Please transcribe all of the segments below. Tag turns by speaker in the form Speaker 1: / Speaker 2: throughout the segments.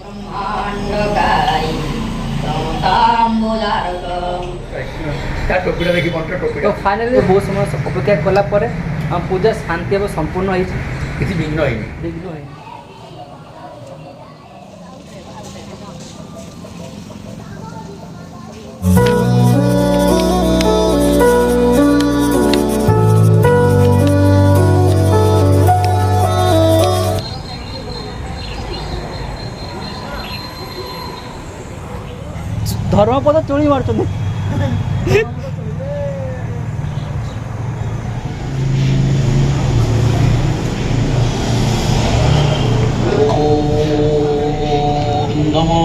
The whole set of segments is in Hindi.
Speaker 1: ब्रह्मांडकारी
Speaker 2: तो फाइनली बहुत समय अपेक्षा कला पर हम पूजा शांति एवं संपूर्ण होती
Speaker 3: किसी विघ्न है
Speaker 2: विघ्न है धर्मपद चोरी मार्च
Speaker 3: नमो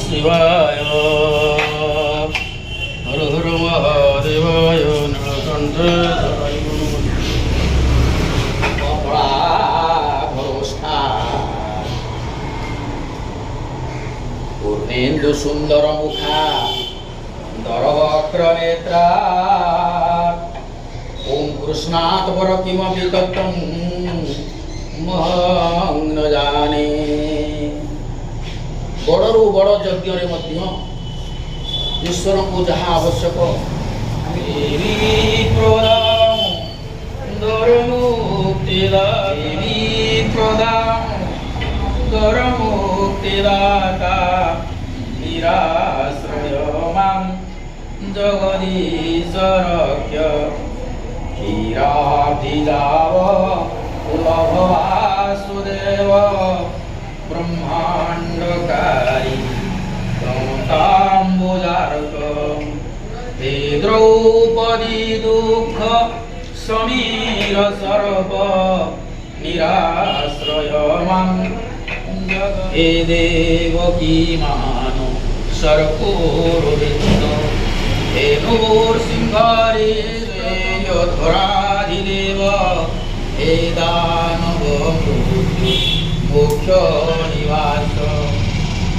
Speaker 3: शिवाय हर हर महादेवाय नीलकंठेश्वराय पूर्णेन्दु सुंदर मुखा दरवक्र नेत्रा ओम कृष्णात् पर किमपि तत्त्वं न जाने बड़रू बड़ यज्ञ ईश्वर को जहाँ आवश्यक मुक्तिदाता निराश्रय मां जगदीशरक्ष क्षीराब्धिजाव कुलभ वासुदेव ब्रह्मांडकारी ताम्बुजारक हे द्रौपदी दुःख समीर सर्प निराश्रय मां हे देवकी मानो सर्पोरुविन्द हे नृसिंहारी धराधिदेव हे दानव मोक्ष निवास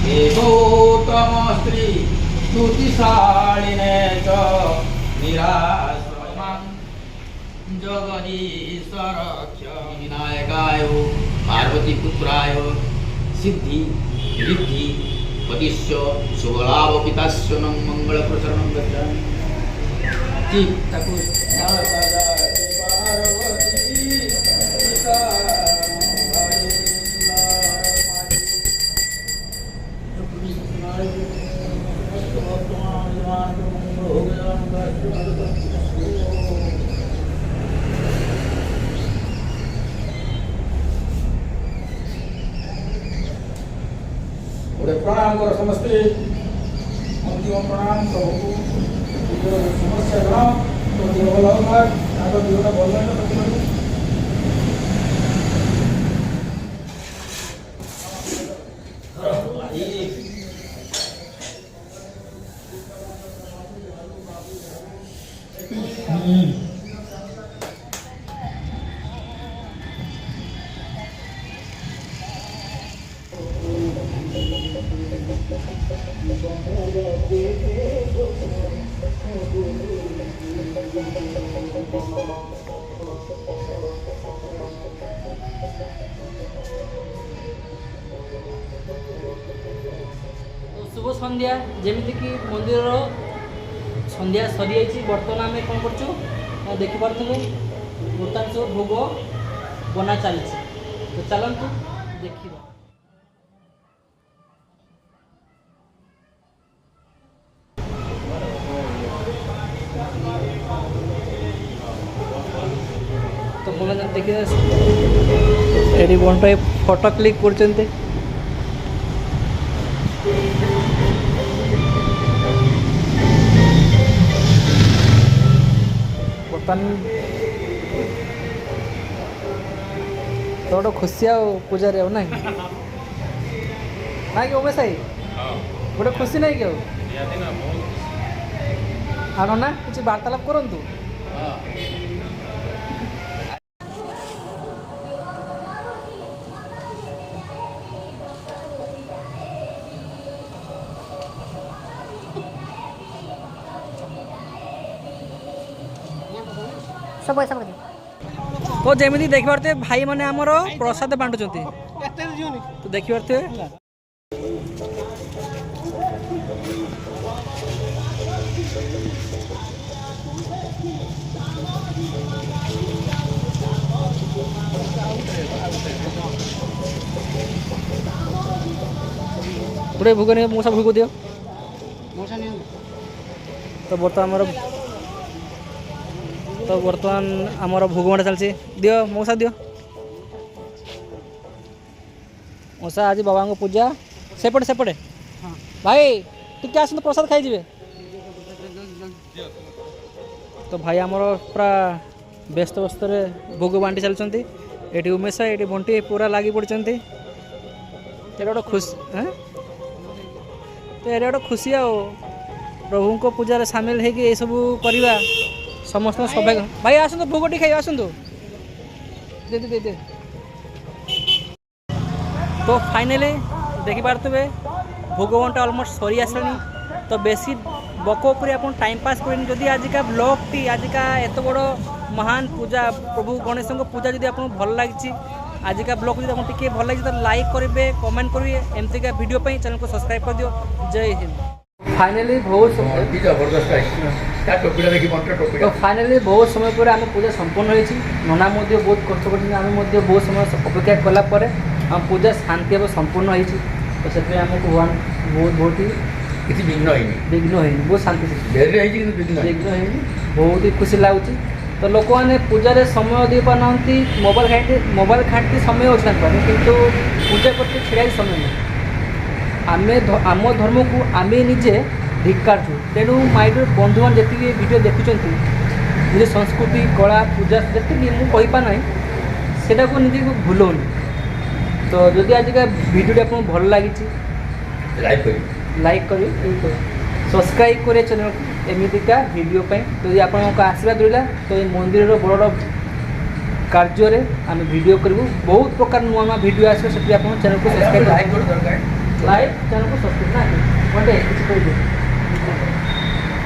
Speaker 3: हे गौतम स्त्री स्तुतिशालिने च निराश्रय जगदीश्वर विनायकाय पार्वती पुत्राय सिद्धि रिद्धि पतिश्च शुभलाभ पिताश्च मंगल प्रचरणं गच्छामि प्रणाम करो समस्ते अंतिम प्रणाम प्रभु समस्या ग्रह तो देह भल आगे देहटा भल
Speaker 2: शुभ संध्या जमीक मंदिर संध्या सरी जाइए बर्तमान आम कौन कर देखिपे बर्तमान सब भोग बना चली तो चलतु देखा तो देखिए ये बंट फोटो क्लिक कर तो गोटे खुशी पूजा ना ना कि उमेश भाई गोटे खुशी ना कि आग ना किसी वार्तालाप करूँ
Speaker 1: सब सब
Speaker 2: तो जमी देखिपे भाई मैंने आमर प्रसाद बांटुंट तो देखिपे गोटे भोग नहीं मौसा भोग दियो तो बर्तमान आमर भोग बांटा चलती दियो मौसा दियो मौसा आज बाबा को पूजा सेपटे सेपटे भाई टिके आस प्रसाद खाई जी तो भाई आमर पूरा व्यस्त व्यस्त भोग बांटी चलती ये उमेश ये बंटी पूरा लगी पड़ते गोटे खुशी तो ये गोटे खुशी आ प्रभु को पूजा सामिल होगी ये सब करवा समस्त सौभाग्य भाई आसतु भोग टी खाई आसतु दे दे दे तो फाइनाली देखिपे भोग बंटा अलमोस्ट सरी आसलानी तो बेसी बक उपर आप टाइम पास कर आजिका ब्लॉग टी आजिका एत बड़ महान पूजा प्रभु गणेश पूजा जब आपको भल लगी आजिका ब्लॉग जब आपको टी भल लगी तो लाइक करेंगे कमेंट करेंगे एमतीका वीडियो चैनल को सब्सक्राइब कर दियो जय हिंद फाइनाली बहुत तो फाइनाली बहुत समय पर आम पूजा संपन्न होती नना बहुत कष्ट कर बहुत समय अपेक्षा कलापर आम पूजा शांति भाव संपूर्ण होती तो से आमको भगवान बहुत बहुत ही
Speaker 3: किसी विघ्न है
Speaker 2: बहुत शांति
Speaker 3: विघ्न है
Speaker 2: बहुत ही खुशी लगुच तो लोक मैंने पूजा समय दे पाना मोबाइल घाटी समय अच्छा किंतु पूजा करते छिड़ा समय नहीं आम धर्म को आम निजे धिक्कार तेणु माइंड बंधु मान जी वीडियो देखुं निज संस्कृति कला पूजा जी मुझे ना सेटा को निजे भूलौनी तो जदि आज का वीडियो आपको भल लगी लाइक करें सब्सक्राइब करें चैनल को एमतीका वीडियो तो ये आपको आशीर्वाद रहा तो ये मंदिर बड़ कार्य आम वीडियो करूँ बहुत प्रकार नुआ नुआ वीडियो आस चैनल को सब्सक्राइब लाइक चैनल को सब्सक्राइब ना गोटे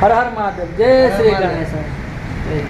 Speaker 2: हर हर महादेव जय श्री गणेश।